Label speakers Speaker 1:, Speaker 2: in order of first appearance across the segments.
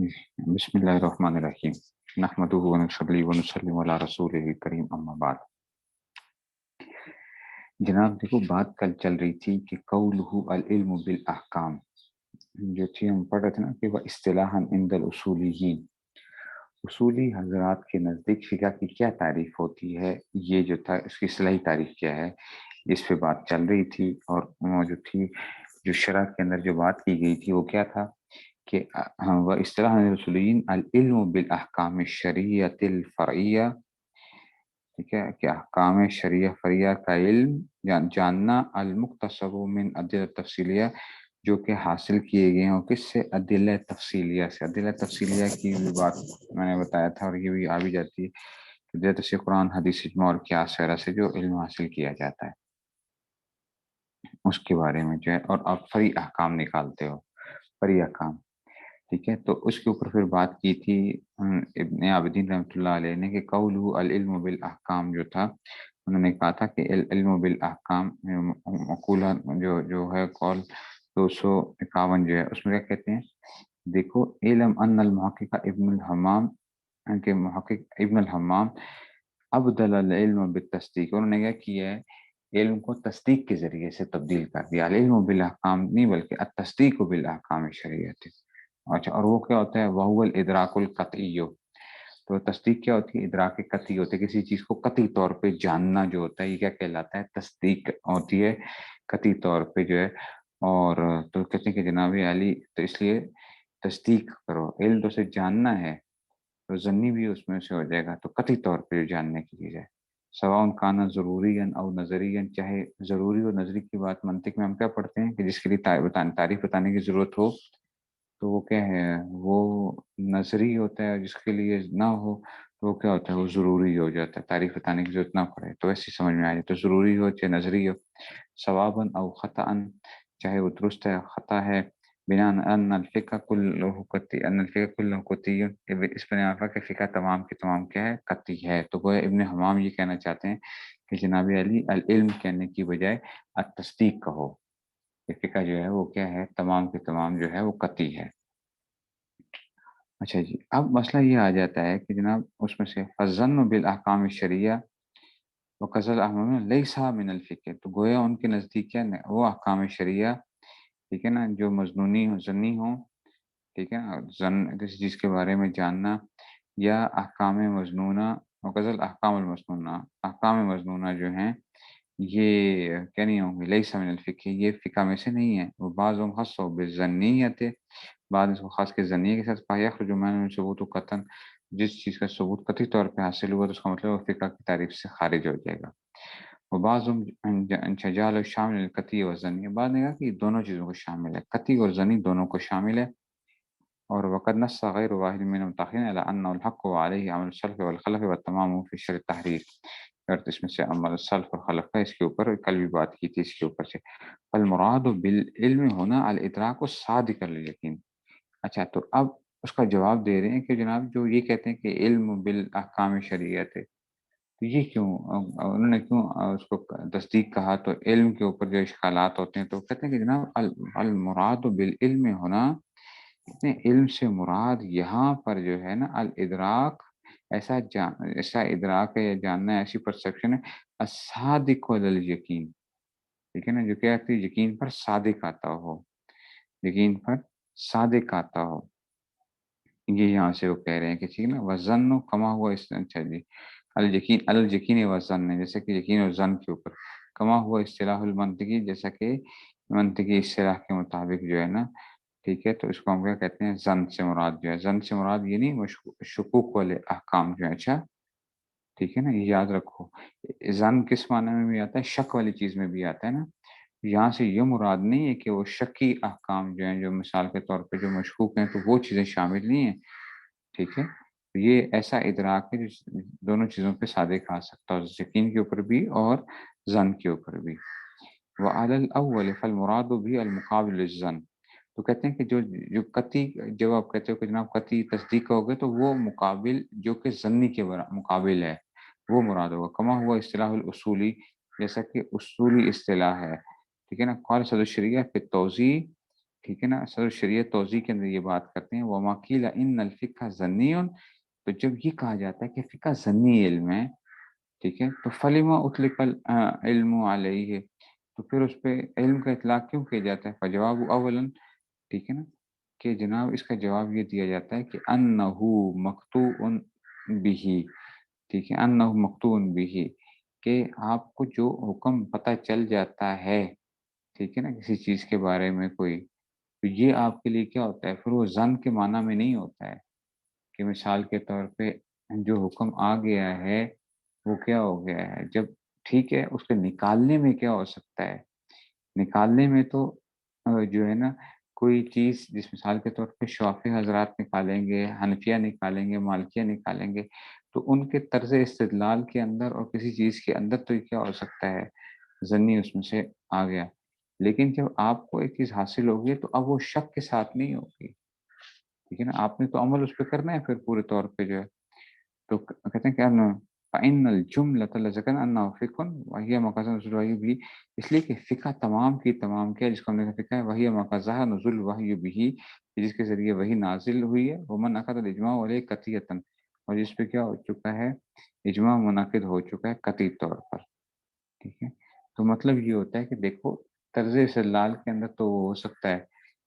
Speaker 1: بسم اللہ الرحمن الرحیم نحمدہ ونصلی ونسلم علی رسولہ الکریم اما بعد۔ جناب دیکھو، بات کل چل رہی تھی کہ قولہ العلم بالاحکام، جو چیز ہم پڑھ رہے تھے نا کہ وہ اصطلاحاً عند الاصولیین، اصولی حضرات کے نزدیک فقہ کی کیا تعریف ہوتی ہے، یہ جو تھا اس کی اصطلاحی تعریف کیا ہے، اس پہ بات چل رہی تھی۔ اور وہ جو تھی، جو شرح کے اندر جو بات کی گئی تھی وہ کیا تھا کہ وہ اصطلاح الاصولین العلم بالاحکام الشریعۃ الفرعیہ، ٹھیک ہے، کہ احکام شریعہ فرعیہ کا علم جاننا، المکتسب من ادلہ تفصیلیہ، جو کہ حاصل کیے گئے ہیں کس سے، ادلہ تفصیلیہ سے۔ ادلہ تفصیلیہ کی بھی بات میں نے بتایا تھا، اور یہ بھی آ بھی جاتی ہے کہ جیسے قرآن حدیث اجماع اور قیاس وغیرہ سے جو علم حاصل کیا جاتا ہے اس کے بارے میں جو ہے، اور آپ فرعی احکام نکالتے ہو، فرعی احکام، ٹھیک ہے۔ تو اس کے اوپر پھر بات کی تھی ابن عابدین رحمۃ اللہ علیہ نے کہ قولہ العلم بالاحکام جو تھا، انہوں نے کہا تھا کہ العلم بالاحکام مقولہ جو ہے قول 251 جو ہے، اس میں کیا کہتے ہیں، دیکھو، علم ان المحقق ابن الحمام، کہ محقق ابن الحمام ابدل العلم بالتصدیق، انہوں نے کیا کیا ہے، علم کو تصدیق کے ذریعے سے تبدیل کر دیا، العلم بالاحکام نہیں بلکہ التصدیق بالاحکام الشرعیہ۔ اچھا، اور وہ کیا ہوتا ہے، وہو الادراک القطعی، تو تصدیق کیا ہوتی ہے، ادراک قطعی ہوتی ہے، کسی چیز کو قطعی طور پہ جاننا جو ہوتا ہے، یہ کیا کہلاتا ہے، تصدیق ہوتی ہے قطعی طور پہ جو ہے۔ اور تو کہتے ہیں کہ جناب علی، تو اس لیے تصدیق کرو، علم تو سے جاننا ہے، تو ضنی بھی اس میں سے ہو جائے گا، تو قطعی طور پہ جو جاننے کی چیز ہے، سواء کانا ضروری او نظری، چاہے ضروری اور نظری کی بات منطق میں ہم کیا پڑھتے ہیں کہ جس کے لیے تعریف بتانے کی ضرورت ہو تو وہ کیا ہے، وہ نظری ہوتا ہے، جس کے لیے نہ ہو تو وہ کیا ہوتا ہے، وہ ضروری ہو جاتا ہے، تعریف بتانے کی ضرورت نہ پڑے تو ایسی سمجھ میں آ جائے، تو ضروری ہو چاہے نظری ہو، ثواباً او خطأً، چاہے وہ درست ہے خطا ہے، بنا ان الفقہ کلہ قطعی، ان الفقہ کلہ قطعی، اس پر آفا کہ فقہ تمام کے تمام کیا ہے، قطعی ہے۔ تو وہ ابن حمام یہ کہنا چاہتے ہیں کہ جناب علی، العلم کہنے کی بجائے التصدیق کہو، کہ فقہ جو ہے وہ کیا ہے، تمام کے تمام جو ہے وہ قطعی ہے۔ اچھا جی، اب مسئلہ یہ آ جاتا ہے کہ جناب اس میں سے فالظن بالاحکام الشرعیہ وقضى الاحکام لیس من الفقہ، تو گویا ان کے نزدیک کیا وہ احکام شرعیہ، ٹھیک ہے نا، جو مظنونی ہو، ظنی ہو، ٹھیک ہے نا، کسی چیز کے بارے میں جاننا، یا احکام مظنونہ، وقضى الاحکام المظنونہ، احکام مظنونہ جو ہیں یہ کیا نہیں ہوں گے، لیس من الفقہ، یہ فقہ میں سے نہیں ہے، وہ بعض خاص بالظنیت، بعد اس کو خاص کے ذنیہ کے ساتھ پایا، یخرج من ثبوت و قطن، جس چیز کا ثبوت قطعی طور پہ حاصل ہوا تو اس کا مطلب وہ فقہ کی تعریف سے خارج ہو جائے گا۔ وہ بعض جعل شامل القطعی و ذنی، بعد نے کہا کہ یہ دونوں چیزوں کو شامل ہے، قطعی اور ذنی دونوں کو شامل ہے۔ اور وقد نص غیر واحد من المتأخرین علی انه الحق وعلیہ عمل السلف والخلف والتمام فی شرع التحریر، اور اس میں سے عمل السلف اور خلف کا، اس کے اوپر کل بھی بات کی تھی اس کے اوپر سے۔ المراد بالعلم ہونا الادراک الصادق للیقین۔ اچھا، تو اب اس کا جواب دے رہے ہیں کہ جناب جو یہ کہتے ہیں کہ علم بالاحکام شریعت ہے، تو یہ کیوں، انہوں نے کیوں اس کو تصدیق کہا، تو علم کے اوپر جو اشکالات ہوتے ہیں تو کہتے ہیں کہ جناب المراد بالعلم ہونا، اتنے علم سے مراد یہاں پر جو ہے نا الادراک، ایسا ادراک ہے یا جاننا ہے، ایسی پرسیپشن ہے، الصادق للیقین، ٹھیک ہے نا، جو کیا ہے یقین پر صادق آتا ہو، یقین پر صادق آتا ہو، یہ یہاں سے وہ کہہ رہے ہیں کہ ٹھیک نا، وزن کما ہوا اس، اچھا جی، الیقین الیقین وزن ہے، جیسے کہ یقین اور زن کے اوپر، کما ہوا اصطلاح المنطقی، جیسا کہ منطقی اصطلاح کے مطابق جو ہے نا، ٹھیک ہے، تو اس کو ہم کیا کہتے ہیں، زن سے مراد جو ہے، زن سے مراد یہ نہیں شکوک والے احکام جو ہے، اچھا ٹھیک ہے نا، یہ یاد رکھو، زن کس معنی میں بھی آتا ہے، شک والی چیز میں بھی آتا ہے نا، یہاں سے یہ مراد نہیں ہے کہ وہ شکی احکام جو ہیں، جو مثال کے طور پہ جو مشکوک ہیں تو وہ چیزیں شامل نہیں ہیں، ٹھیک ہے، تو یہ ایسا ادراک ہے جو دونوں چیزوں پہ صادق آ سکتا ہے، یقین کے اوپر بھی اور ظن کے اوپر بھی۔ وعلی الاول فالمراد بھی المقابل للظن، تو کہتے ہیں کہ جو قطعی، جب آپ کہتے ہو کہ جناب قطعی تصدیق ہوگا تو وہ مقابل جو کہ ظنی کے مقابل ہے وہ مراد ہوگا، کما ہوا اصطلاح الاصولی، جیسا کہ اصولی اصطلاح ہے، ٹھیک ہے نا، قال صدر الشریعہ فی التوضیح ٹھیک ہے نا. صدر شریعت توضیح کے اندر یہ بات کرتے ہیں وما قیل ان الفقہ ظنی. تو جب یہ کہا جاتا ہے کہ فقہ ظنی علم ہے، ٹھیک ہے، تو فلما اطلق العلم علیہ، تو پھر اس پہ علم کا اطلاق کیوں کیا جاتا ہے؟ فجواب اولا، ٹھیک ہے نا، کہ جناب اس کا جواب یہ دیا جاتا ہے کہ انہو مقطوع بہ، ٹھیک ہے، انہو مقطوع بہ، کہ آپ کو جو حکم پتہ چل جاتا ہے، ٹھیک ہے نا، کسی چیز کے بارے میں کوئی، تو یہ آپ کے لیے کیا ہوتا ہے؟ پھر وہ ظن کے معنی میں نہیں ہوتا ہے کہ مثال کے طور پہ جو حکم آ گیا ہے وہ کیا ہو گیا ہے. جب ٹھیک ہے، اس کے نکالنے میں کیا ہو سکتا ہے؟ نکالنے میں تو جو ہے نا کوئی چیز، جس مثال کے طور پہ شافعی حضرات نکالیں گے، حنفیہ نکالیں گے، مالکیہ نکالیں گے، تو ان کے طرز استدلال کے اندر اور کسی چیز کے اندر تو یہ کیا ہو سکتا ہے؟ ضنی اس میں سے آ گیا. لیکن جب آپ کو ایک چیز حاصل ہوگی تو اب وہ شک کے ساتھ نہیں ہوگی، ٹھیک ہے نا، آپ نے تو عمل اس پہ کرنا ہے پھر پورے طور پہ جو ہے. تو کہتے ہیں کہ فَإِنَّ الْجُمْلَةَ لَذَكَرْنَا أَنَّهُ فِقْهٌ وَهِيَ مَقَاصِدُ نُزُولِ الْوَحْيِ بِهِ، اس لیے کہ فقہ تمام کی تمام کیا جس کو ہم نے فقہ ہے وہی مقاصدہ نزول الوحی بِهِ، جس کے ذریعے وہی نازل ہوئی ہے. ومن اخذ الاجماع علیہ قطعیۃً، اور جس پہ کیا ہو چکا ہے؟ اجماع منعقد ہو چکا ہے قطعی طور پر، ٹھیک ہے. تو مطلب یہ ہوتا ہے کہ دیکھو طرز استدلال کے اندر تو وہ ہو سکتا ہے،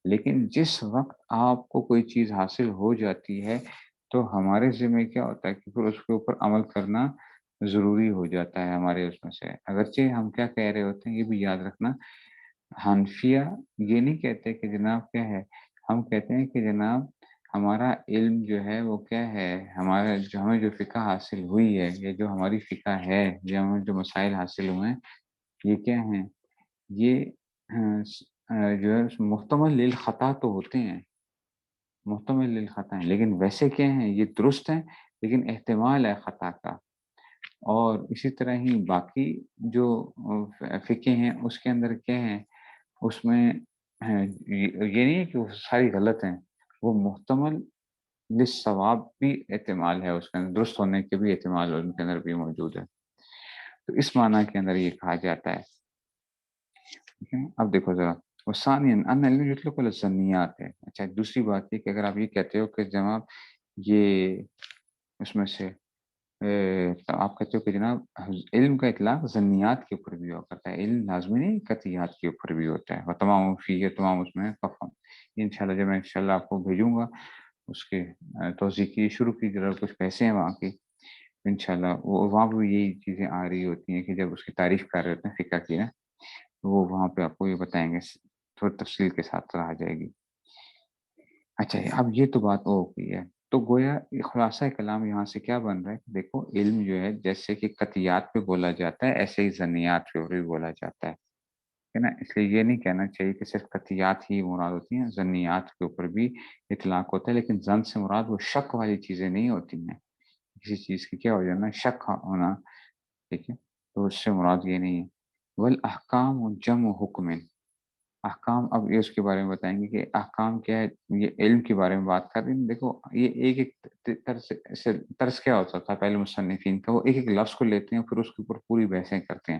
Speaker 1: لیکن جس وقت آپ کو کوئی چیز حاصل ہو جاتی ہے تو ہمارے ذمہ کیا ہوتا ہے کہ پھر اس کے اوپر عمل کرنا ضروری ہو جاتا ہے ہمارے اس میں سے. اگرچہ ہم کیا کہہ رہے ہوتے ہیں یہ بھی یاد رکھنا، حنفیہ یہ نہیں کہتے کہ جناب کیا ہے، ہم کہتے ہیں کہ جناب ہمارا علم جو ہے وہ کیا ہے، ہمارا جو ہمیں جو فقہ حاصل ہوئی ہے یا جو ہماری فقہ ہے یا ہمیں جو مسائل حاصل ہوئے ہیں یہ کیا ہیں؟ یہ جو ہے محتمل للخطا تو ہوتے ہیں، محتمل للخطا ہیں، لیکن ویسے کیا ہیں؟ یہ درست ہیں لیکن احتمال ہے خطا کا. اور اسی طرح ہی باقی جو فقہ ہیں اس کے اندر کیا ہیں؟ اس میں یہ نہیں ہے کہ وہ ساری غلط ہیں، وہ محتمل للصواب بھی احتمال ہے، اس کے اندر درست ہونے کے بھی احتمال ان کے اندر بھی موجود ہے. تو اس معنی کے اندر یہ کہا جاتا ہے. ٹھیک ہے، اب دیکھو ذرا، وہ ثانیاً ان علم یطلق علی الظنیات ہے. اچھا، دوسری بات یہ کہ اگر آپ یہ کہتے ہو کہ جناب یہ اس میں سے آپ کہتے ہو کہ جناب علم کا اطلاق ظنیات کے اوپر بھی ہوا کرتا ہے، علم لازمی نہیں قطعیات کے اوپر بھی ہوتا ہے. وہ تمام فی ہے، تمام اس میں ففہم. انشاءاللہ جب میں انشاءاللہ آپ کو بھیجوں گا اس کے توضیح کی شروع کی، ذرا کچھ پیسے ہیں وہاں کی انشاءاللہ، وہ وہاں پہ بھی یہی چیزیں آ رہی ہوتی ہیں کہ جب اس کی تعریف کر رہے ہوتے ہیں فقہ کی نا، تو وہ وہاں پہ آپ کو یہ بتائیں گے، تھوڑی تفصیل کے ساتھ آ جائے گی. اچھا، اب یہ تو بات ہو گئی ہے. تو گویا خلاصہ کلام یہاں سے کیا بن رہا ہے کہ دیکھو علم جو ہے جیسے کہ قطعیات پہ بولا جاتا ہے ایسے ہی ظنیات پہ بھی بولا جاتا ہے نا. اس لیے یہ نہیں کہنا چاہیے کہ صرف قطعیات ہی مراد ہوتی ہیں، ظنیات کے اوپر بھی اطلاق ہوتا ہے. لیکن ظن سے مراد وہ شک والی چیزیں نہیں ہوتی ہیں، کسی چیز کی کیا ہو جانا، شک ہونا، ٹھیک ہے، تو اس سے مراد یہ نہیں ہے. والاحکام جمع حکم. احکام، اب یہ اس کے بارے میں بتائیں گے کہ احکام کیا ہے. یہ علم کے بارے میں بات کر رہے ہیں. دیکھو یہ ایک ایک طرز کیا ہوتا تھا پہلے مصنفین کا، وہ ایک ایک لفظ کو لیتے ہیں پھر اس کے اوپر پوری بحثیں کرتے ہیں.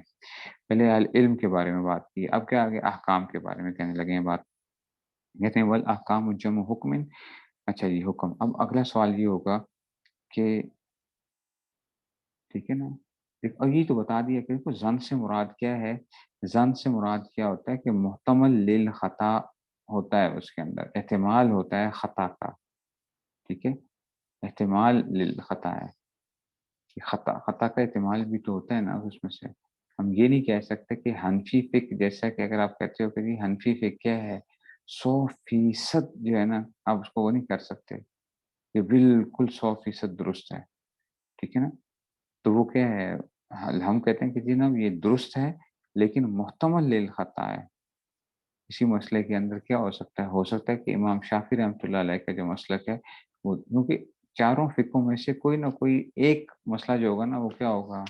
Speaker 1: پہلے علم کے بارے میں بات کی، اب کیا آگے احکام کے بارے میں کہنے لگے ہیں بات. کہتے ہیں والاحکام جمع حکم. اچھا جی، حکم. اب اگلا سوال یہ ہوگا کہ ٹھیک ہے نا، اور یہ تو بتا دیا کہ دیکھو ظن سے مراد کیا ہے. ظن سے مراد کیا ہوتا ہے کہ محتمل للخطا ہوتا ہے، اس کے اندر احتمال ہوتا ہے خطا کا، ٹھیک ہے، احتمال للخطا ہے. خطا کا احتمال بھی تو ہوتا ہے نا اس میں سے. ہم یہ نہیں کہہ سکتے کہ حنفی فقہ، جیسا کہ اگر آپ کہتے ہو کہ جی حنفی فقہ کیا ہے 100% جو ہے نا، آپ اس کو وہ نہیں کر سکتے کہ بالکل 100% درست ہے، ٹھیک ہے نا. تو وہ کیا ہے، ہم کہتے ہیں کہ جی نا یہ درست ہے لیکن محتمل للخطا ہے. اسی مسئلے کے اندر کیا ہو سکتا ہے کہ امام شافعی رحمۃ اللہ علیہ کا جو مسلک ہے وہ، کیونکہ چاروں فقہوں میں سے کوئی نہ کوئی ایک مسئلہ جو ہوگا نا وہ کیا ہوگا،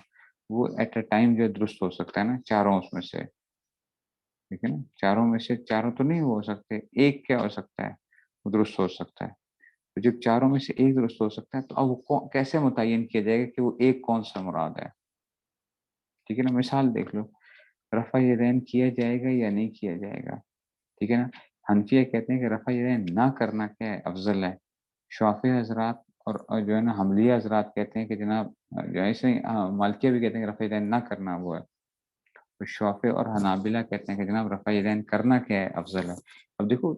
Speaker 1: وہ ایٹ اے ٹائم جو درست ہو سکتا ہے نا چاروں اس میں سے، ٹھیک ہے نا. چاروں میں سے چاروں تو نہیں ہو سکتے، ایک کیا ہو سکتا ہے، وہ درست ہو سکتا ہے. تو جب چاروں میں سے ایک درست ہو سکتا ہے تو اب وہ کیسے متعین کیا جائے گا کہ وہ ایک کون سا مراد ہے، ٹھیک ہے نا. مثال دیکھ لو، رفع یدین کیا جائے گا یا نہیں کیا جائے گا، ٹھیک ہے نا. حنفیہ کہتے ہیں کہ رفع یدین نہ کرنا کیا ہے افضل ہے. شافعی حضرات اور جو ہے نا حملیہ حضرات کہتے ہیں کہ جناب جو ہے ایسے مالکیہ بھی کہتے ہیں کہ رفع یدین نہ کرنا وہ ہے. تو شافعی اور حنابلہ کہتے ہیں کہ جناب رفع یدین کرنا کیا ہے افضل ہے. اب دیکھو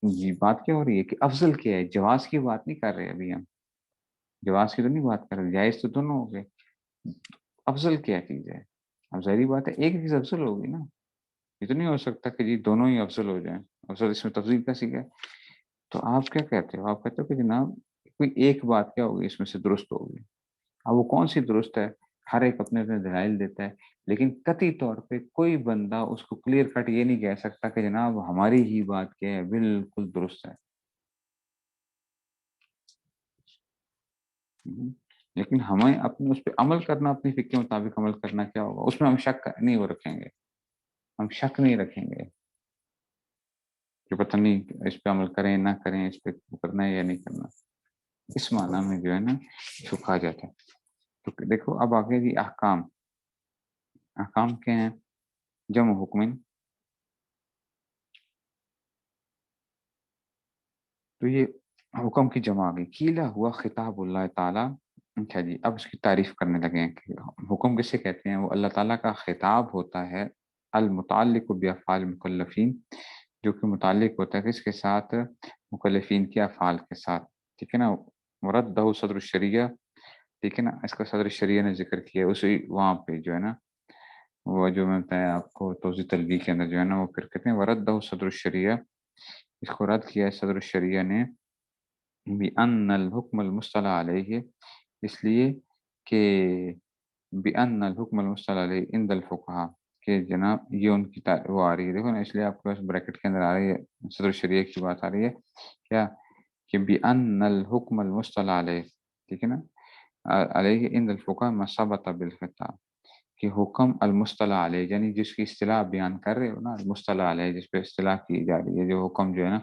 Speaker 1: یہ بات کیا ہو رہی ہے کہ افضل کیا ہے، جواز کی بات نہیں کر رہے ابھی ہم، جواز کی تو نہیں بات کر رہے، جائز تو دونوں ہو گئے، افضل کیا چیز ہے. اب ظاہری بات ہے ایک چیز افضل ہوگی نا، یہ تو نہیں ہو سکتا کہ جی دونوں ہی افضل ہو جائیں. افضل اس میں تفضیل کا سیکھا ہے. تو آپ کیا کہتے ہو؟ آپ کہتے ہو کہ جناب کوئی ایک بات کیا ہوگی اس میں سے درست ہوگی. اب وہ کون سی درست ہے؟ ہر ایک اپنے اپنے دلائل دیتا ہے، لیکن قطعی طور پہ کوئی بندہ اس کو کلیئر کٹ یہ نہیں کہہ سکتا کہ جناب ہماری ہی بات کیا ہے بالکل درست ہے. لیکن ہمیں اپنے اس پہ عمل کرنا، اپنی فکر کے مطابق عمل کرنا کیا ہوگا، اس میں ہم شک نہیں وہ رکھیں گے، ہم شک نہیں رکھیں گے کہ پتہ نہیں اس پہ عمل کریں نہ کریں، اس پہ کرنا ہے یا نہیں کرنا. اس معنی میں جو ہے نا اس کو کہا جاتا ہے. تو دیکھو اب آگے جی احکام. احکام کیا ہیں؟ جمع حکم. تو یہ حکم کی جمع آ گئی. کیلا ہوا خطاب اللہ تعالیٰ. اچھا جی اب اس کی تعریف کرنے لگے ہیں کہ حکم کسے کہتے ہیں. وہ اللہ تعالیٰ کا خطاب ہوتا ہے المتعلق بافعال مکلفین، جو کہ متعلق ہوتا ہے کس کے ساتھ؟ مکلفین کے افعال کے ساتھ. ٹھیک ہے نا. مردہ صدر الشریعہ. ٹھیک ہے نا. اس کا صدر الشریعہ نے ذکر کیا اسی وہاں پہ جو ہے نا، وہ جو میں بتایا آپ کو توضیح تلویح کے اندر جو ہے نا، وہ پھر کہتے ہیں وردہ صدر الشریعہ. اس کو رد کیا ہے صدر الشریعہ نے بأن الحکم المصطلح علیہ، اس لیے کہ بأن الحکم المصطلح علیہ عند الفقہاء، کہ جناب یہ ان کی وہ آ رہی ہے. دیکھو نا اس لیے آپ کے پاس بریکٹ کے اندر آ رہی ہے صدر الشریعہ کی بات آ رہی ہے کیا، کہ بأن الحکم المصطلح علیہ. ٹھیک ہے نا. علیہ عند الفقہاء ما ثبت بالخطاب، کہ حکم المصطلح علیہ یعنی جس کی اصطلاح بیان کر رہے ہو نا، المصطلح علیہ جس پہ اصطلاح کی جا رہی ہے، جو حکم جو ہے نا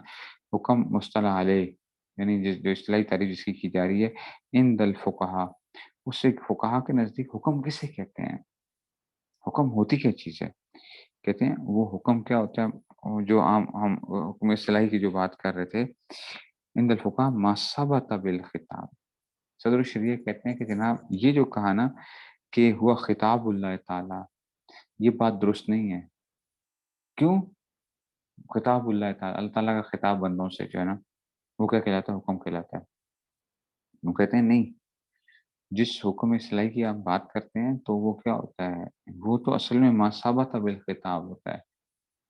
Speaker 1: حکم مصطلح علیہ یعنی جو اصطلاحی تعریف جس کی جا رہی ہے عند الفقہاء، اس سے فقہا کے نزدیک حکم کسے کہتے ہیں، حکم ہوتی کیا چیز ہے. کہتے ہیں وہ حکم کیا ہوتا ہے جو عام ہم حکم اصطلاحی کی جو بات کر رہے تھے، عند الفقہاء ما ثبت بالخطاب. صدر الشریعہ کہتے ہیں کہ جناب یہ جو کہا نا کہ ہوا خطاب اللہ تعالی، یہ بات درست نہیں ہے. کیوں؟ خطاب اللہ تعالی، اللہ تعالیٰ کا خطاب بندوں سے جو ہے نا وہ کیا کہلاتا ہے؟ حکم کہلاتا ہے. وہ کہتے ہیں نہیں، جس حکم اصلاحی کی آپ بات کرتے ہیں تو وہ کیا ہوتا ہے، وہ تو اصل میں ما ثبت بالخطاب ہوتا ہے.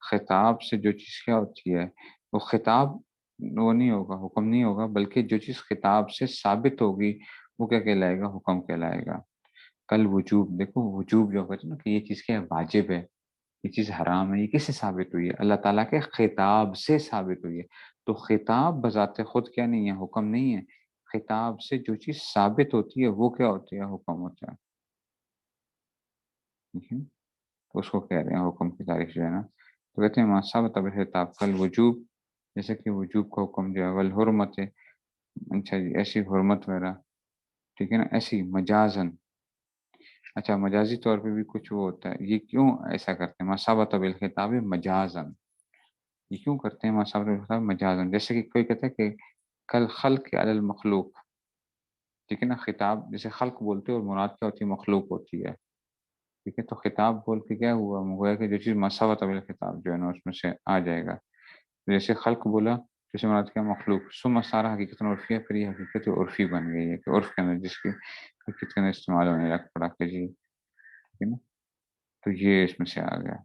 Speaker 1: خطاب سے جو چیز کیا ہوتی ہے، وہ خطاب وہ نہیں ہوگا، حکم نہیں ہوگا، بلکہ جو چیز خطاب سے ثابت ہوگی وہ کیا کہلائے گا؟ حکم کہلائے گا. کل وجوب، دیکھو وجوب جو ہوتا ہے نا کہ یہ چیز کیا ہے؟ واجب ہے، یہ چیز حرام ہے، یہ کس سے ثابت ہوئی ہے؟ اللہ تعالیٰ کے خطاب سے ثابت ہوئی ہے. تو خطاب بذات خود کیا نہیں ہے؟ حکم نہیں ہے. خطاب سے جو چیز ثابت ہوتی ہے وہ کیا ہوتی ہے؟ حکم ہوتا ہے. ٹھیک ہے. تو اس کو کہہ رہے ہیں حکم کی تعریف جو ہے نا، تو کہتے ہیں ما ثبت بالخطاب کل وجوب، جیسے کہ وجوب کا حکم جو ہے، والحرمت ہے. اچھا جی ایسی حرمت وغیرہ. ٹھیک ہے نا. ایسی مجازن، اچھا مجازی طور پہ بھی کچھ وہ ہوتا ہے. یہ کیوں ایسا کرتے ہیں؟ ما ثبت بالخطاب مجازن، یہ کیوں کرتے ہیں ما ثبت بالخطاب مجازن؟ جیسے کہ کوئی کہتا ہے کہ کل خلق علی المخلوق. ٹھیک ہے نا. خطاب جیسے خلق بولتے ہیں اور مراد کیا ہوتی ہے؟ مخلوق ہوتی ہے. ٹھیک ہے. تو خطاب بول کے کیا ہوا؟ گویا کہ جو چیز ما ثبت بالخطاب جو ہے نا اس میں سے آ جائے گا. جیسے خلق بولا، جیسے مراد کیا؟ مخلوق. ثم سارا حقیقت عرفیہ، پھر یہ حقیقت عرفی بن گئی ہے کہ عرف کے اندر جس کی حقیقت کے اندر استعمال ہونے لگ پڑا کہ جی. ٹھیک ہے نا. تو یہ اس میں سے آ گیا.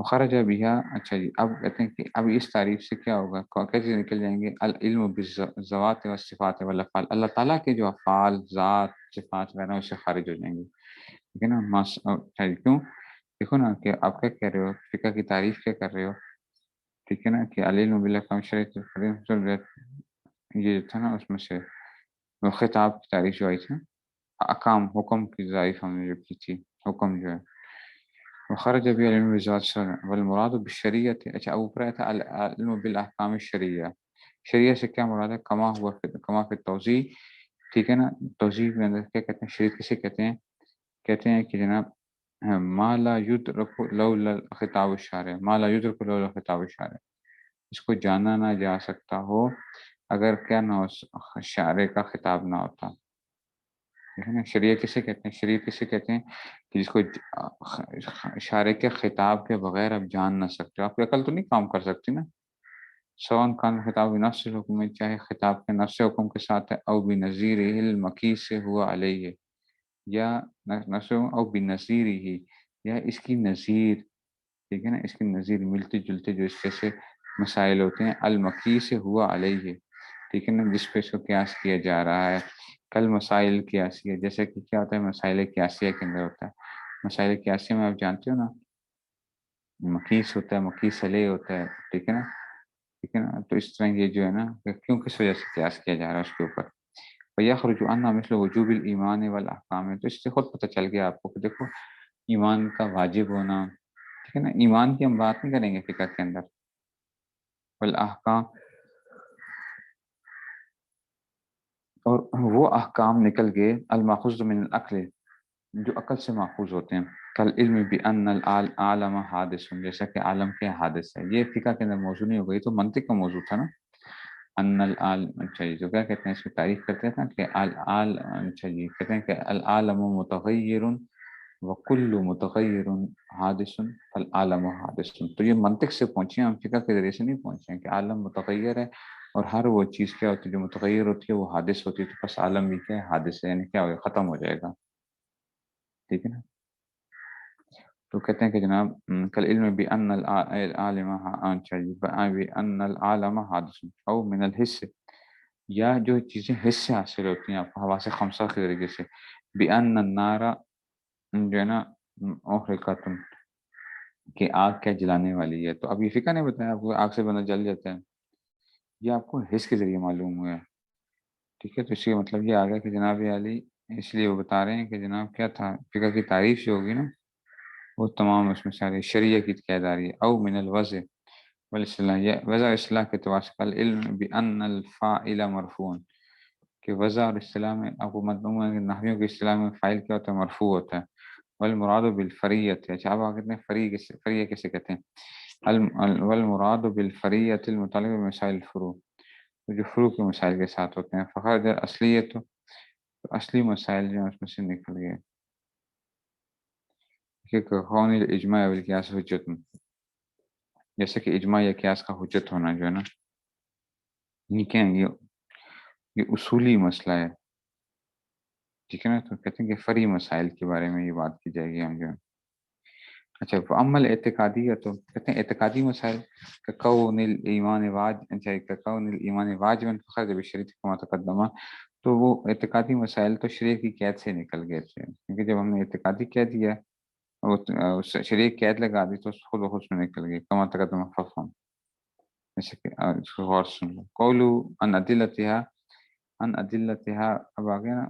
Speaker 1: خرج بها. اچھا جی اب کہتے ہیں کہ اب اس تعریف سے کیا ہوگا؟ کیسے نکل جائیں گے؟ العلم بالذوات والصفات والافعال، اللہ تعالیٰ کے جو افعال، ذات، صفات وغیرہ اس سے خارج ہو جائیں گے. ٹھیک ہے نا. اچھا جی کیوں؟ دیکھو نا کہ آپ کیا کہہ رہے ہو، فقہ کی تعریف کیا کر رہے ہو. ٹھیک ہے نا. کہ العلم بالاحکام شریعت، یہ تھا نا اس میں سے وہ خطاب کی تعریف جو آئی تھی نا، احکام حکم کی تعریف ہم نے جو کی تھی، حکم جو ہے وخرج به العلم بالذات والمراد بالشریعت. اچھا اب اوپر تھا العلم بالاحکام الشریعہ. شریعہ سے کیا مراد ہے؟ کما فی توضیح. ٹھیک ہے نا. توضیح میں اندر کیا کہتے ہیں؟ شریعت کسے کہتے ہیں؟ کہتے ہیں کہ جناب ما لا یدرک لولا خطاب الشارع، ما لا یدرک لولا خطاب الشارع، اس کو جانا نہ جا سکتا ہو اگر کیا نہ ہو شارع کا خطاب نہ ہوتا. ٹھیک ہے نا. شریعت کسے کہتے ہیں؟ شریعت کسے کہتے ہیں کہ جس کو شارع کے خطاب کے بغیر آپ جان نہ سکتے. آپ کی عقل تو نہیں کام کر سکتی نا. سواء کان خطاب بنفس الحکم میں، چاہے خطاب کے نفس حکم کے ساتھ ہے، او بنظیر المقیس سے ہوا علیہ، یا نفس او بنظیر ہی، یا اس کی نظیر. ٹھیک ہے نا. اس کی نظیر ملتے جلتے جو اس سے مسائل ہوتے ہیں، المقیس سے ہوا علیہ، ٹھیک ہے نا، جس پہ اس کو قیاس کیا جا رہا ہے. کل مسائل قیاسیہ، جیسے کہ کیا ہوتا ہے مسائل قیاسیہ کے اندر ہوتا ہے. مسائل قیاسیہ میں آپ جانتے ہو نا، مقیس ہوتا ہے، مقیس علیہ ہوتا ہے. ٹھیک ہے نا. ٹھیک ہے نا. تو اس طرح یہ جو ہے نا کہ کیوں کس وجہ سے قیاس کیا جا رہا ہے اس کے اوپر. فَيَخْرُجُ عَنْهَا مِثْلُ وُجُوبِ الْإِيمَانِ وَالْأَحْكَامِ، تو اس سے خود پتہ چل گیا آپ کو کہ دیکھو ایمان کا واجب ہونا. ٹھیک ہے نا. ایمان کی ہم بات نہیں کریں گے فقہ کے اندر. والاحکام، اور وہ احکام نکل گئے الماخوذ من العقل، جو عقل سے ماخوذ ہوتے ہیں. کل علم بان العالم حادث، جیسا کہ عالم کے حادث ہے. یہ فقہ کے اندر موضوع نہیں ہو گئی، تو منطق کا موضوع تھا نا. ان العالم، اچھا جی، جو کیا کہتے ہیں اس کی تعریف کرتے ہیں کہ اچھا جی، کہتے ہیں کہ العالم متغیر وکل متغیر حادث فالعالم حادث. تو یہ منطق سے پہنچے ہیں، ہم فقہ کے ذریعے سے نہیں پہنچے ہیں کہ عالم متغیر ہے اور ہر وہ چیز کیا ہوتی ہے جو متغیر ہوتی ہے وہ حادث ہوتی ہے. تو بس عالم بھی کیا ہے؟ حادث ہے، یعنی کیا ہوگا؟ ختم ہو جائے گا. ٹھیک ہے نا. تو کہتے ہیں کہ جناب کل علم بان العالم، اچھا جی، بان العالم حادث او من الحس، یا جو چیزیں حس سے حاصل ہوتی ہیں آپ کو حواس خمسہ کے طریقے سے. بان النار، جو ہے نا، محرقۃ، کہ آگ کیا جلانے والی ہے. تو اب یہ فقہ نے بتایا آپ کو آگ سے بندہ جل جاتا ہے، یہ آپ کو حس کے ذریعے معلوم ہوا ہے. ٹھیک ہے. تو اس کا مطلب یہ آ گیا کہ جناب علی اس لیے وہ بتا رہے ہیں کہ جناب کیا تھا فقہ کی تعریف جو ہوگی نا وہ تمام اس میں ساری شریعہ کی قید آ رہی ہے. او من الوضع والاصطلاح، یہ وضع اصطلاح کے اعتبار سے. کل علم بان الفاعل مرفوع، کہ وضع اور اصطلاح میں آپ کو معلوم ہے کہ نحویوں کی اصطلاح میں فاعل کیا ہوتا ہے؟ مرفوع ہوتا ہے. والمراد بالفریت، اچھا آپ کہتے ہیں فریع کیسے کہتے ہیں؟ والمراد بالفریت المتعلق بمسائل الفروع، جو فروع کے مسائل کے ساتھ ہوتے ہیں. فخر اصلیت، تو اصلی مسائل جو ہیں اس میں سے نکل گئے کہ کون اجماع والقیاس حجت، جیسے کہ اجماع یا قیاس کا حجت ہونا جو ہے نا، یہ کیا ہے؟ یہ اصولی مسئلہ ہے. ٹھیک ہے نا. تو کہتے ہیں کہ فری مسائل کے بارے میں یہ بات کی جائے گی ہم جو ہے. اچھا، عمل اعتقادی ہے، تو کہتے ہیں اعتقادی مسائل کون الایمان کون الایمان واجبا فخرج بالشریعۃ کما تقدم. تو وہ اعتقادی مسائل تو شریعت کی قید سے نکل گئے تھے، کیونکہ جب ہم نے اعتقادی کہہ دیا وہ شریعت قید لگا دی تو خود بخود میں نکل گئی. کما تقدم ففہم، جیسے کہ اس کو غور سن لو. قولو ان ادلتها، ان ادلتها اب آ گیا نا،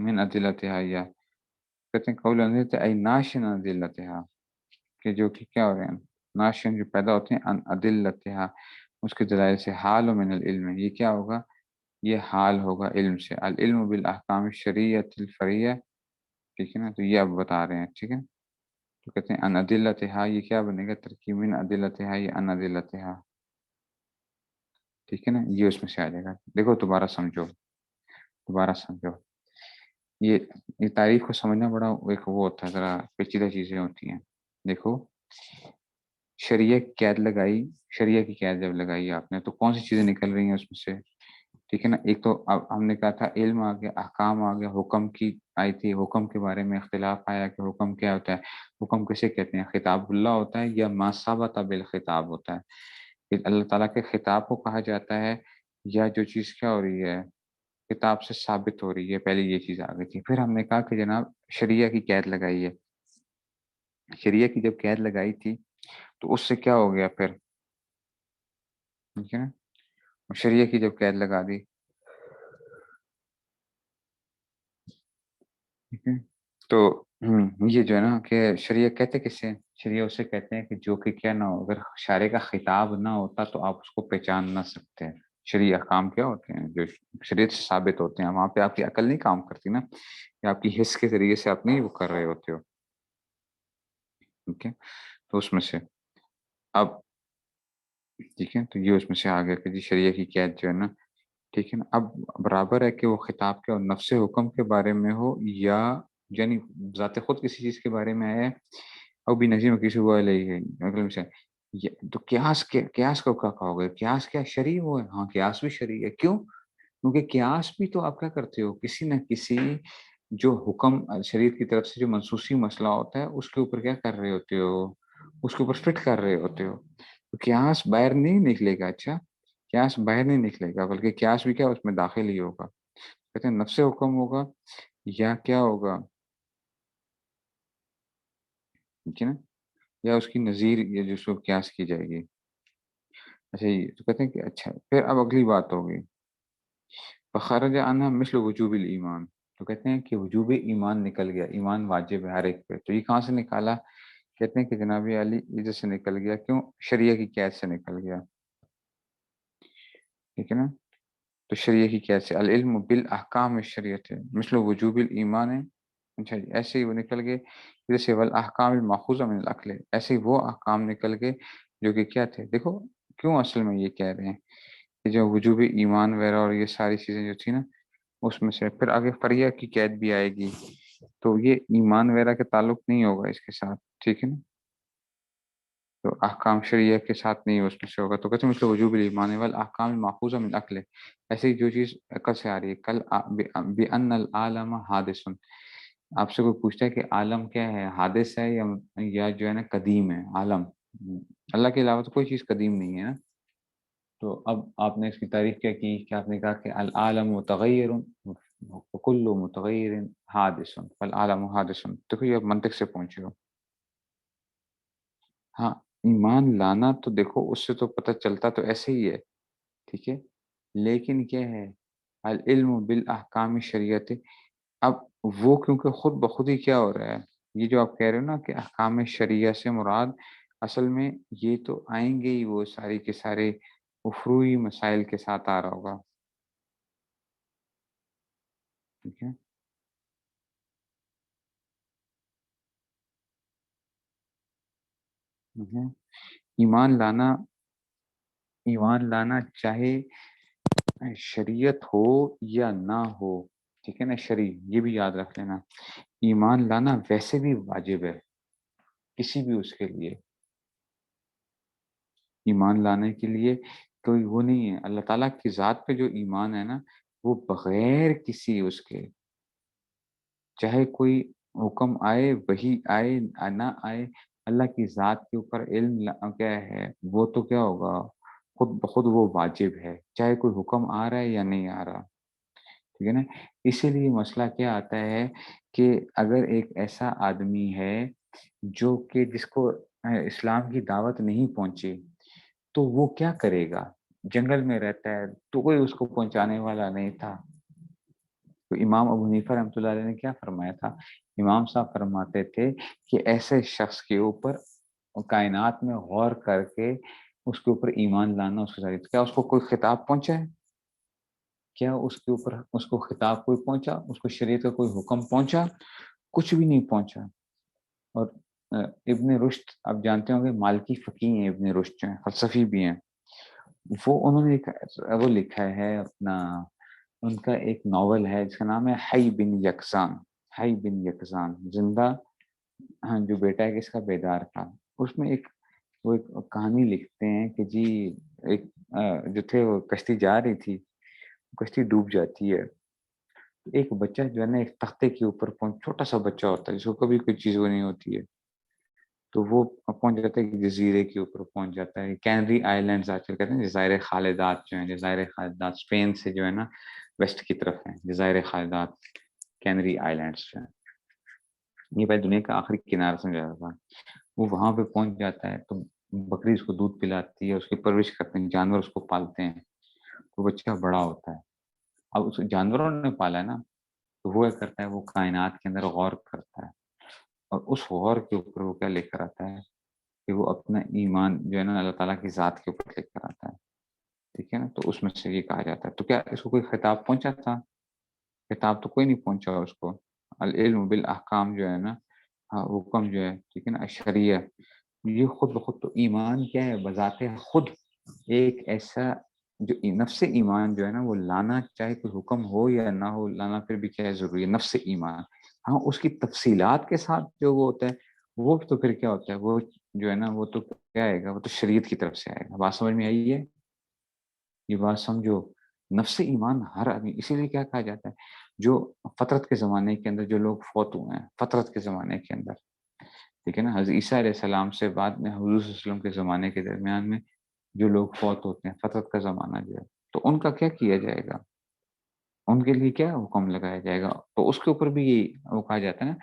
Speaker 1: من ادلتها، یا کہتے ہیں قول ادلتها ای ناشن ادلتها، کہ جو کہ کیا ہو رہے ہیں؟ ناشن جو پیدا ہوتے ہیں ان ادلتها، اس کے دلائل سے. حال من العلم، یہ کیا ہوگا؟ یہ حال ہوگا علم سے. العلم بالاحکام الشرعیۃ الفریع، ٹھیک ہے نا. تو یہ اب بتا رہے ہیں. ٹھیک ہے. تو کہتے ہیں ان ادلتها، یہ کیا بنے گا؟ ترکیب من ادلتها، یہ ان ادلتها. ٹھیک ہے نا. یہ اس میں سے آ جائے گا. دیکھو دوبارہ سمجھو، دوبارہ سمجھو. یہ تعریف کو سمجھنا بڑا ایک وہ ہوتا ہے، ذرا پیچیدہ چیزیں ہوتی ہیں. دیکھو شریعہ قید لگائی، شریعہ کی قید جب لگائی آپ نے تو کون سی چیزیں نکل رہی ہیں اس میں سے؟ ٹھیک ہے نا. ایک تو اب ہم نے کہا تھا علم آ گیا، احکام آ گیا، حکم کی آئی تھی، حکم کے بارے میں اختلاف آیا کہ حکم کیا ہوتا ہے. حکم کسے کہتے ہیں؟ خطاب اللہ ہوتا ہے یا ما ثبت بالخطاب ہوتا ہے؟ کہ اللہ تعالیٰ کے خطاب کو کہا جاتا ہے یا جو چیز کیا ہو رہی ہے کتاب سے ثابت ہو رہی ہے. پہلے یہ چیز آ گئی تھی. پھر ہم نے کہا کہ جناب شریعہ کی قید لگائی ہے. شریعہ کی جب قید لگائی تھی تو اس سے کیا ہو گیا پھر؟ ٹھیک ہے نا. شریعہ کی جب قید لگا دی، ٹھیک ہے، تو یہ جو ہے نا کہ شریعہ کہتے کسے؟ شریعہ اسے کہتے ہیں کہ جو کہ کیا نہ ہو، اگر شارع کا خطاب نہ ہوتا تو آپ اس کو پہچان نہ سکتے. شریع احکام کیا ہوتے ہیں؟ جو شریعت سے ثابت ہوتے ہیں. وہاں پہ آپ کی عقل نہیں کام کرتی نا، یا آپ کی حس کے ذریعے سے آپ نہیں وہ کر رہے ہوتے ہو. ٹھیک ہے، تو اس میں سے اب ٹھیک ہے، تو یہ اس میں سے آ گیا کہ جی شریعہ کی قید جو ہے نا، ٹھیک ہے نا، اب برابر ہے کہ وہ خطاب کے اور نفس حکم کے بارے میں ہو یا یعنی ذات خود کسی چیز کے بارے میں ہے، او بھی نظیم کسی ہوا ہے مطلب سے تو قیاس کو کیا کہو گے؟ قیاس کیا شرعی وہ ہے؟ ہاں قیاس بھی شرعی ہے، کیوں؟ کیونکہ قیاس بھی تو آپ کیا کرتے ہو، کسی نہ کسی جو حکم شریعت کی طرف سے جو منسوخی مسئلہ ہوتا ہے اس کے اوپر کیا کر رہے ہوتے ہو، اس کے اوپر فٹ کر رہے ہوتے ہو، تو قیاس باہر نہیں نکلے گا، اچھا قیاس باہر نہیں نکلے گا بلکہ قیاس بھی کیا اس میں داخل ہی ہوگا، کہتے ہیں نفس حکم ہوگا یا کیا ہوگا، ٹھیک ہے نا، یا اس کی نظیر یا جو سو قیاس کی جائے گی۔ اچھا یہ تو کہتے ہیں کہ اچھا پھر اب اگلی بات ہوگی فخرج عنہ مثل وجوب الایمان، تو کہتے ہیں کہ وجوب ایمان نکل گیا، ایمان واجب ہے ہر ایک پہ، تو یہ کہاں سے نکالا؟ کہتے ہیں کہ جناب علی ادھر سے نکل گیا، کیوں؟ شریعہ کی قید سے نکل گیا، ٹھیک ہے نا، تو شریعہ کی قید سے العلم بالاحکام الشریعت مثل وجوب الایمان ہے، اچھا جی ایسے ہی وہ نکل گئے، جیسے والاحکام الماخوذہ من العقل، ایسے ہی وہ احکام نکل گئے جو کہ کیا تھے، دیکھو کیوں اصل میں یہ کہہ رہے ہیں کہ جو وجوب ایمان وغیرہ اور یہ ساری چیزیں جو تھی نا اس میں سے پھر آگے فریہ کی قید بھی آئے گی، تو یہ ایمان وغیرہ کے تعلق نہیں ہوگا اس کے ساتھ، ٹھیک ہے نا، تو احکام شریعہ کے ساتھ نہیں اس میں سے ہوگا، تو کہتے ہیں مثل وجوب الایمان والاحکام الماخوذہ من العقل، ایسے ہی جو چیز عقل سے آ رہی ہے، کل بان العالم حادث، آپ سے کوئی پوچھتا ہے کہ عالم کیا ہے، حادث ہے یا جو ہے نا قدیم ہے عالم، اللہ کے علاوہ تو کوئی چیز قدیم نہیں ہے نا، تو اب آپ نے اس کی تعریف کیا کی کہ آپ نے کہا کہ العالم متغیر وکل متغیر حادث فالعالم حادث، دیکھو یہ آپ منطق سے پہنچے ہو، ہاں ایمان لانا تو دیکھو اس سے تو پتہ چلتا تو ایسے ہی ہے، ٹھیک ہے، لیکن کیا ہے العلم بالاحکام شریعت، اب وہ کیونکہ خود بخود ہی کیا ہو رہا ہے، یہ جو آپ کہہ رہے ہو نا کہ احکام شریعہ سے مراد اصل میں یہ تو آئیں گے ہی، وہ ساری کے سارے فروعی مسائل کے ساتھ آ رہا ہوگا، ٹھیک ہے، مہم۔ ایمان لانا چاہے شریعت ہو یا نہ ہو، ٹھیک ہے نا، یہ بھی یاد رکھ لینا، ایمان لانا ویسے بھی واجب ہے کسی بھی اس کے لیے، ایمان لانے کے لیے کوئی وہ نہیں ہے، اللہ تعالیٰ کی ذات پہ جو ایمان ہے نا وہ بغیر کسی اس کے، چاہے کوئی حکم آئے وہی آئے نہ آئے، اللہ کی ذات کے اوپر علم کیا ہے وہ تو کیا ہوگا خود بخود وہ واجب ہے، چاہے کوئی حکم آ رہا ہے یا نہیں آ رہا، ٹھیک ہے نا، اسی لیے مسئلہ کیا آتا ہے کہ اگر ایک ایسا آدمی ہے جو کہ جس کو اسلام کی دعوت نہیں پہنچی تو وہ کیا کرے گا، جنگل میں رہتا ہے تو کوئی اس کو پہنچانے والا نہیں تھا، تو امام ابو حنیفہ رحمۃ اللہ علیہ نے کیا فرمایا تھا، امام صاحب فرماتے تھے کہ ایسے شخص کے اوپر کائنات میں غور کر کے اس کے اوپر ایمان لانا اس کے کیا اس کو کوئی خطاب پہنچا ہے، کیا اس کے اوپر اس کو خطاب کوئی پہنچا، اس کو شریعت کا کوئی حکم پہنچا، کچھ بھی نہیں پہنچا، اور ابن رشد آپ جانتے ہوں گے مالکی فقی ہیں، ابن رشد جو ہیں فلسفی بھی ہیں، وہ انہوں نے وہ لکھا ہے اپنا، ان کا ایک ناول ہے جس کا نام ہے حی بن یکسان، حی بن یکسان زندہ، ہاں جو بیٹا ہے کس کا، بیدار کا، اس میں ایک وہ ایک کہانی لکھتے ہیں کہ جی ایک جو تھے وہ کشتی جا رہی تھی، کشتی ڈوب جاتی ہے، ایک بچہ جو ہے نا ایک تختے کے اوپر چھوٹا سا بچہ ہوتا ہے جس کو کبھی کوئی چیز وہ نہیں ہوتی ہے، تو وہ پہنچ جاتا ہے ایک جزیرے کے اوپر پہنچ جاتا ہے، کینری آئیلینڈز آج کل کہتے ہیں جزائر خالدات جو ہیں، جزائر خالدات اسپین سے جو ہے نا ویسٹ کی طرف ہیں جزائر خالدات، کینری آئیلینڈز جو ہیں، یہ پہلے دنیا کا آخری کنارہ سمجھا جاتا تھا، وہ وہاں پہ پہنچ جاتا ہے تو بکری اس کو دودھ پلاتی ہے، اس کی پرورش کرتے ہیں، جانور اس کو پالتے ہیں، تو بچہ بڑا ہوتا ہے، اب اس جانوروں نے پالا ہے نا، تو وہ کیا کرتا ہے وہ کائنات کے اندر غور کرتا ہے، اور اس غور کے اوپر وہ کیا لے کر آتا ہے کہ وہ اپنا ایمان جو ہے نا اللہ تعالیٰ کی ذات کے اوپر لے کر آتا ہے، ٹھیک ہے نا، تو اس میں سے یہ کہا جاتا ہے، تو کیا اس کو کوئی خطاب پہنچا تھا، خطاب تو کوئی نہیں پہنچا اس کو، العلم بالاحکام جو ہے نا، ہاں حکم جو ہے ٹھیک ہے نا شریعہ، یہ خود بخود تو ایمان کیا ہے بذات خود ایک ایسا جو نفس ایمان جو ہے نا وہ لانا، چاہے کوئی حکم ہو یا نہ ہو، لانا پھر بھی کیا ہے ضروری ہے نفس ایمان. ہاں اس کی تفصیلات کے ساتھ جو وہ ہوتا ہے وہ تو پھر کیا ہوتا ہے، وہ جو ہے نا وہ تو کیا آئے گا، وہ تو شریعت کی طرف سے آئے گا. بات سمجھ میں آئی ہے؟ یہ بات سمجھو. نفس ایمان ہر آدمی، اسی لیے کیا کہا جاتا ہے جو فطرت کے زمانے کے اندر جو لوگ فوت ہوئے ہیں فطرت کے زمانے کے اندر، ٹھیک ہے نا، حضرت عیسیٰ علیہ السلام سے بعد میں حضور صلی اللہ علیہ وسلم کے زمانے کے درمیان میں جو لوگ فوت ہوتے ہیں فطرت کا زمانہ جو ہے، تو ان کا کیا کیا جائے گا، ان کے لیے کیا حکم لگایا جائے گا. تو اس کے اوپر بھی یہ وہ کہا جاتا ہے نا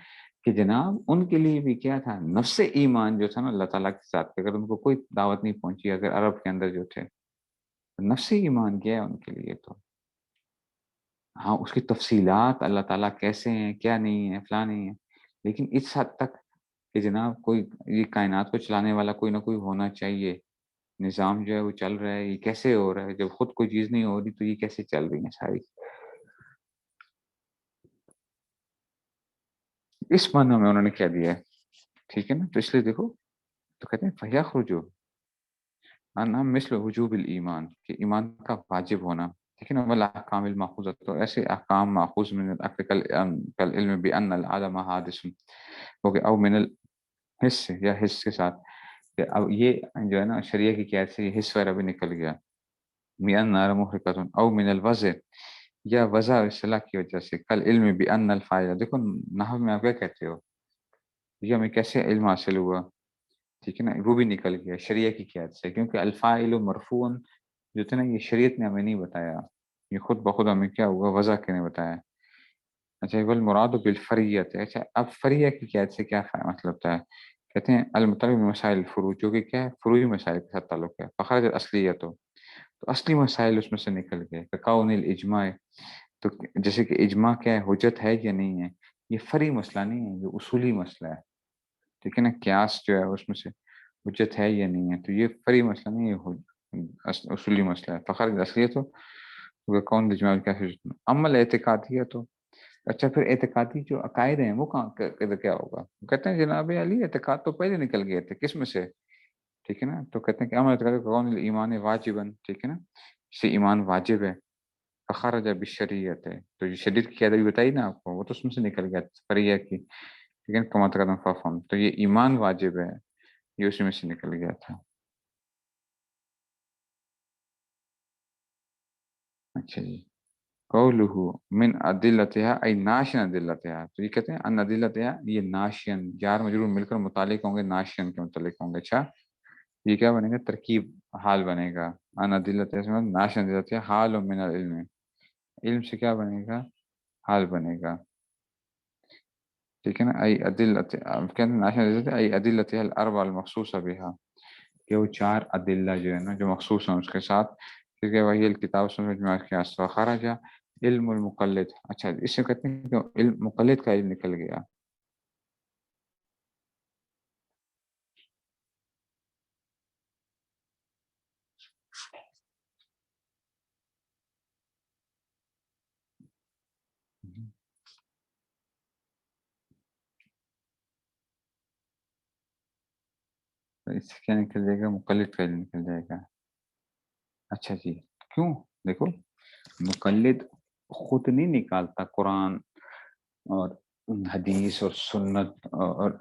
Speaker 1: کہ جناب ان کے لیے بھی کیا تھا، نفس ایمان جو تھا نا اللہ تعالیٰ کے ساتھ، اگر ان کو کوئی دعوت نہیں پہنچی، اگر عرب کے اندر جو تھے نفس ایمان کیا ہے ان کے لیے تو. ہاں اس کی تفصیلات اللہ تعالیٰ کیسے ہیں، کیا نہیں ہے، فلاں نہیں ہے، لیکن اس حد تک کہ جناب کوئی یہ کائنات کو چلانے والا کوئی نہ کوئی ہونا چاہیے. نظام جو ہے وہ چل رہا ہے، یہ کیسے ہو رہا ہے، جب خود کوئی چیز نہیں ہو رہی تو یہ کیسے چل رہی ہے ساری. اس معنی میں انہوں نے کیا دیا ہے، ٹھیک ہے نا. تو اس لیے دیکھو تو کہتے ہیں فَيَخْرُجُ انا مثل وجوب الایمان، کہ ایمان کا واجب ہونا، ٹھیک ہے نا. والاحکام الماخوذہ، تو ایسے احکام ماخوذ من العقل کالعلم بان العالم حادث، او من الحس، یا حس کے ساتھ، کہ اب یہ جو ہے نا شریعہ کی قید سے یہ حس وغیرہ بھی نکل گیا. بان النار محرقۃ او من الوضع، یا وضع اصطلاح کی وجہ سے، کل علم بان الفاعل. دیکھو نحو میں آپ کیا کہتے ہو، یہ ہمیں کیسے علم حاصل ہوا، ٹھیک ہے نا، وہ بھی نکل گیا شریعہ کی قید سے، کیونکہ الفاعل مرفوع جو تھا نا یہ شریعت نے ہمیں نہیں بتایا، یہ خود بخود ہمیں کیا ہوا وضع کے نے بتایا. اچھا والمراد بالفریت، اچھا اب فریہ کی قید سے کیا مطلب ہوتا ہے، کہتے ہیں المطلب مسائل الفروع، جو کہ کیا ہے فروعی مسائل کے ساتھ تعلق ہے. فخرج اصلیت، تو اصلی مسائل اس میں سے نکل گئے. کون الاجماع، تو جیسے کہ اجماع کیا ہے، حجت ہے یا نہیں ہے، یہ فری مسئلہ نہیں ہے، یہ اصولی مسئلہ ہے، ٹھیک ہے نا. قیاس جو ہے اس میں سے حجت ہے یا نہیں ہے، تو یہ فری مسئلہ نہیں ہے، اصولی مسئلہ ہے. فخر اصلیت ہو کون اجماع کیا حجت. عمل اعتقادی ہے تو اچھا پھر اعتقادی جو عقائد ہیں وہ کہاں کیا ہوگا. کہتے ہیں جناب علی اعتقاد تو پہلے نکل گئے تھے، کس میں سے، ٹھیک ہے نا. تو کہتے ہیں کہ عمل اعتقاد کون ایمان واجباً، ٹھیک ہے نا، اس سے ایمان واجب ہے. فخرج بالشریعت ہے، تو یہ شریعت کی قیادت بتائی نا آپ کو، وہ تو اس میں سے نکل گیا فریہ کی، ٹھیک ہے. کما تقدم فافہم، تو یہ ایمان واجب ہے، یہ اسی میں سے نکل گیا تھا. اچھا جی. قولہ من ادلتها ای ناشن ادلتها، تو یہ کہتے ہیں ان ادلتها، یہ ناشن جار مجرور مل کر متعلق ہوں گے، ناشن کے متعلق ہوں گے. اچھا یہ کیا بنے گا، ترکیب حال بنے گا. ان ادلتها ناشن ادلتها حال من العلم، علم سے کیا بنے گا، حال بنے گا، ٹھیک ہے نا. ای ادلت کہتے ہیں ناشن ادلتها ای ادلتها الاربع المخصوصه بها، کہ وہ چار ادلہ جو ہے نا جو مخصوص ہیں اس کے ساتھ، کیونکہ وہی الکتاب سمجھ میں کیا خرج علم المقلد. اچھا اس سے کہتے ہیں کہ علم مقلد کا علم نکل گیا. تو اس سے کیا نکل جائے گا، مقلد کا علم نکل جائے گا. اچھا جی. کیوں، دیکھو مقلد خود نہیں نکالتا قرآن اور حدیث اور سنت اور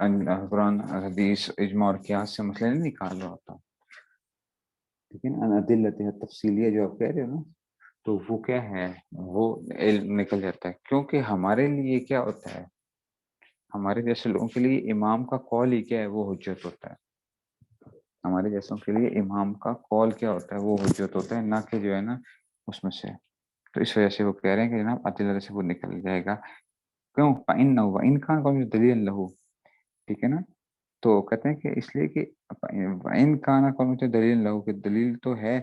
Speaker 1: قرآن حدیث اجماع اور قیاس سے مسئلہ نہیں نکال رہا ہوتا، لیکن ادلت تفصیلیہ جو آپ کہہ رہے ہو نا، تو وہ کیا ہے، وہ علم نکل جاتا ہے. کیونکہ ہمارے لیے کیا ہوتا ہے، ہمارے جیسے لوگوں کے لیے امام کا قول ہی کیا ہے، وہ حجت ہوتا ہے. ہمارے جیسوں کے لیے امام کا قول کیا ہوتا ہے، وہ حجت ہوتا ہے، نہ کہ جو ہے نا اس میں سے. تو اس وجہ سے وہ کہہ رہے ہیں کہ جناب عدل سے وہ نکل جائے گا. کیوں، فَإِنَّهُ وَإِنْ كَانَ قَوْلُ دَلِيلًا لَهُ، ٹھیک ہے نا. تو کہتے ہیں کہ اس لیے کہ وَإِنْ كَانَ قَوْلُ دَلِيلًا لَهُ، کہ دلیل تو ہے،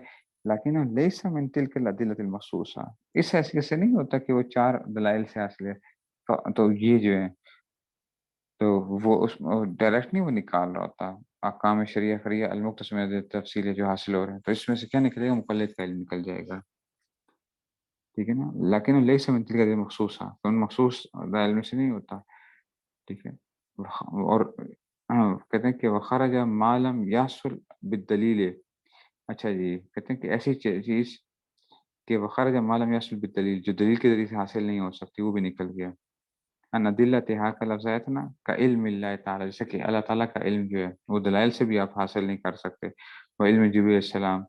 Speaker 1: لیکن لَيْسَ مِنْ تِلْكَ الْأَدِلَّةِ الْمَخْصُوصَةِ، اس حیثیت سے نہیں ہوتا کہ وہ چار دلائل سے حاصل ہے. تو یہ جو ہے تو وہ اس ڈائریکٹ نہیں وہ نکال رہا ہوتا. احکام شریعہ فریہ المختص میں تفصیل جو حاصل ہو رہے ہیں، تو اس میں سے کیا نکلے گا، مقلد کا علم نکل جائے گا، ٹھیک ہے نا. لیکن ليس من تلك مخصوص، تو ان مخصوص علم سے نہیں ہوتا، ٹھیک ہے. اور کہتے ہیں کہ وخرج ما لم یحصل بالدلیل. اچھا جی، کہتے ہیں کہ ایسی چیز کہ وخرج ما لم یحصل بالدلیل، جو دلیل کے ذریعے سے حاصل نہیں ہو سکتی، وہ بھی نکل گیا. ان ادلتھا کا لفظ آیا تھا نا، کا علم اللہ تعالیٰ، جیسے کہ اللہ تعالیٰ کا علم جو ہے وہ دلائل سے بھی آپ حاصل نہیں کر سکتے. وہ علم جبریل علیہ السلام،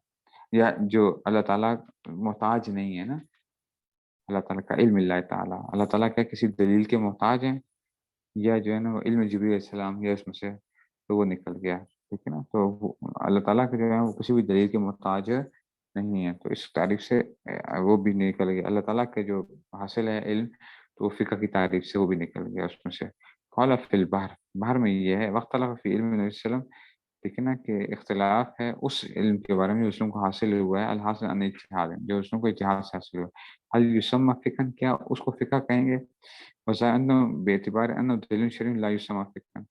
Speaker 1: یا جو اللہ تعالیٰ محتاج نہیں ہے نا، اللہ تعالیٰ کا علم اللہ تعالیٰ، اللہ تعالیٰ کیا کسی دلیل کے محتاج ہیں، یا جو ہے نا وہ علم جبریل علیہ السلام یا اس میں سے تو وہ نکل گیا. ٹھیک ہے نا، تو اللہ تعالیٰ کے جو ہے وہ کسی بھی دلیل کے محتاج نہیں ہے، تو اس تعریف سے وہ بھی نکل گیا. اللہ تعالیٰ کے جو حاصل ہے علم، تو وہ فقہ کی تعریف سے وہ بھی نکل گیا اس میں سے. قال فی البحر، بحر میں یہ ہے وقت فی علم نبی صلی اللہ علیہ وسلم. ٹھیک ہے نا، کہ اختلاف ہے اس علم کے بارے میں جو اسلم کو حاصل ہوا ہے، الحاصل ان اجتہاد، جو اسلم کو اجتہاد سے حاصل ہوا. حل یسمى فقہ، کیا اس کو فقہ کہیں گے؟ وزائن باعتبار انه دلیل شرعی لا یسمى فقہ،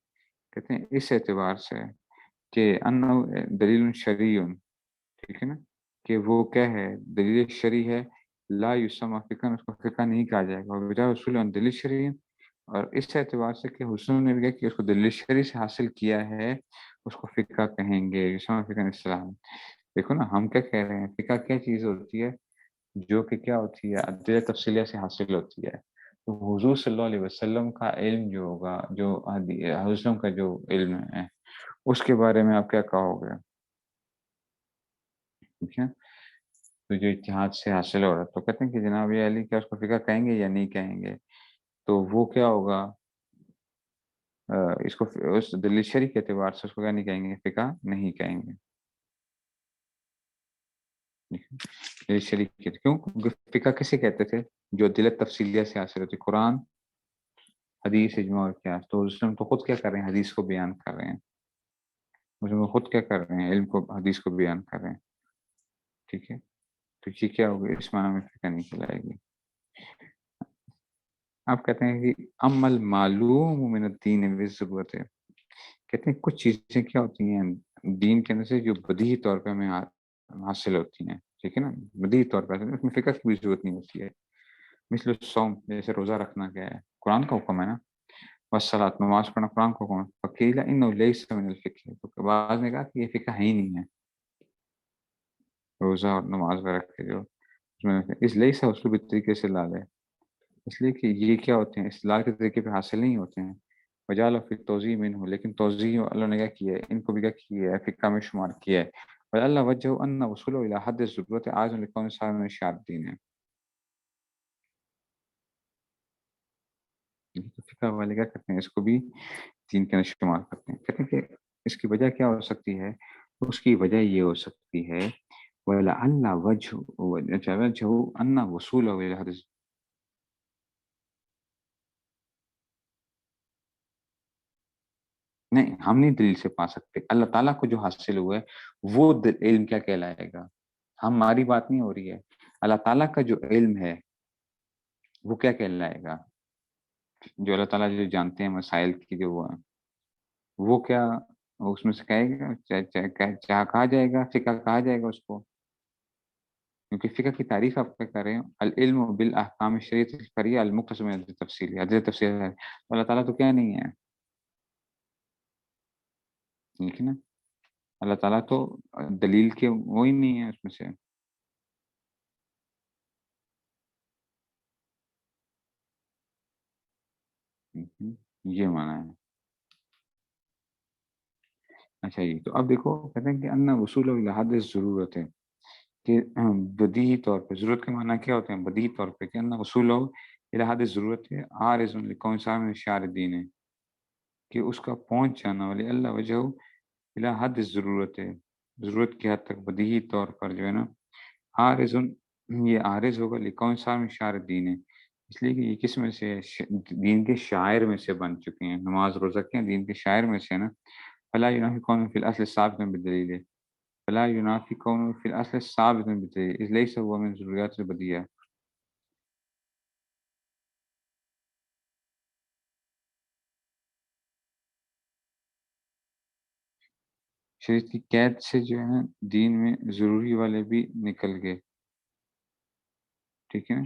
Speaker 1: کہتے ہیں اس اعتبار سے کہ انه دلیل شرعی، ٹھیک ہے نا، کہ وہ کیا ہے، دلیل شرعی ہے، لا یسمى فقہ، اس کو فقہ نہیں کہا جائے گا. وجہ اصول ان دلیل شرعی، اور اس اعتبار سے کہ حسن نے بھی کہا کہ اس کو دلیل شرعی سے حاصل کیا ہے، اس کو فقہ کہیں گے. یسمى فقہ اصطلاح. دیکھو نا ہم کیا کہہ رہے ہیں، فقہ کیا چیز ہوتی ہے، جو کہ کیا ہوتی ہے، ادلہ تفصیلیہ سے حاصل ہوتی ہے. تو حضور صلی اللہ علیہ وسلم کا علم جو ہوگا، جو حضور کا جو علم ہے، اس کے بارے میں آپ کیا کہو گے؟ ٹھیک ہے، تو جو اتحاد سے حاصل ہو رہا ہے، تو کہتے ہیں کہ جناب علی کیا اس کو فقہ کہیں گے یا نہیں کہیں گے؟ تو وہ کیا ہوگا، اس کو اس دلیل شریف کے اعتبار سے اس کو کیا نہیں کہیں گے، فقہ نہیں کہیں گے. دلیل شریف کے کیوں فقہ کسے کہتے تھے؟ جو دلت تفصیلیہ سے حاصل ہوتی، قرآن، حدیث، اجماع اور قیاس. تو اس میں تو خود کیا کر رہے ہیں، حدیث کو بیان کر رہے ہیں. اس میں خود کیا کر رہے ہیں، علم کو، حدیث کو بیان کر رہے ہیں. ٹھیک ہے، تو یہ کیا ہوگی، اس معنی میں فقہ نہیں کہلائے گی. آپ کہتے ہیں کہ عمل معلوم من الدین بالضرورت ہے. کہتے ہیں کچھ چیزیں کیا ہوتی ہیں دین کے اندر سے جو بدیہی طور پہ ہمیں حاصل ہوتی ہیں. ٹھیک ہے نا، بدیہی طور پہ اس میں فقہ کی بھی ضرورت نہیں ہوتی ہے. مثل الصوم، جیسے روزہ رکھنا کیا ہے، قرآن کا حکم ہے نا. والصلاۃ، نماز پڑھنا قرآن کا حکم ہے. فقیل انہ لیس من الفقہ، تو بعض نے کہا کہ یہ فقہ ہے ہی نہیں ہے، روزہ اور نماز وغیرہ کے جو اس میں اس لیس ہے اسلوبی طریقے سے لا لے، اس لیے کہ یہ کیا ہوتے ہیں، استدلال کے طریقے پہ حاصل نہیں ہوتے ہیں. وجال فی توضیح من ہو، لیکن توضیح اللہ نے کیا کی ہے، ان کو بھی کیا کی ہے، فقہ میں شمار کیا ہے. اللہ وجہ ان وصول الى حد ضرورت آج لکون صاحب میں شاردین ہے. تو فقہ والے کیا کرتے ہیں، اس کو بھی دین کے اندر شمار کرتے ہیں. کہتے ہیں کہ اس کی وجہ کیا ہو سکتی ہے، اس کی وجہ یہ ہو سکتی ہے وَلَعَلَّ وَجْهُ أَنَّ وُصُولَهُ إِلَى حَدِّ. نہیں، ہم نہیں دلیل سے پا سکتے. اللہ تعالیٰ کو جو حاصل ہوا ہے وہ علم کیا کہلائے گا، ہماری بات نہیں ہو رہی ہے. اللہ تعالیٰ کا جو علم ہے وہ کیا کہلائے گا، جو اللہ تعالیٰ جو جانتے ہیں مسائل کی جو وہ ہیں، وہ کیا اس میں سے کہے گا، کیا کہا جائے گا، فقہ کہا جائے گا اس کو. کیونکہ فقہ کی تعریف آپ کیا کر رہے ہیں، العلم بالاحکام الشریعۃ الفرعیہ المقتصر من التفصیل، حضرت تفصیل ہے. اللہ تعالیٰ تو کیا نہیں ہے، ٹھیک ہے نا، اللہ تعالیٰ تو دلیل کے وہی نہیں ہے اس میں سے. یہ مانا ہے. اچھا جی، تو اب دیکھو کہتے ہیں کہ ان وصول الحد ضرورت ہے، کہ بدیہی طور پہ، ضرورت کے معنی کیا ہوتے ہیں، بدیہی طور پہ، کہ ان وصول الحد ضرورت ہے عارض لکون صاحب میں شعار دین ہے، کہ اس کا پہنچ جانا والی اللہ وجہ الى حد ضرورت ہے، ضرورت کی حد تک بدیہی طور پر جو ہے نا عارض، یہ عارض ہوگا لکون صاحب میں شعار دین ہے، اس لیے کہ یہ کس میں سے دین کے شاعر میں سے بن چکے ہیں. نماز روزہ کے دین کے شاعر میں سے نا. فلا ينافي كونه في الأصل ثابتا بالدليل، فلا ينافي كونه في الأصل ثابتا بالدليل إذ ليس هو من ضروريات البديهة. شریعت کی قید سے جو ہے نا دین میں ضروری والے بھی نکل گئے. ٹھیک ہے نا،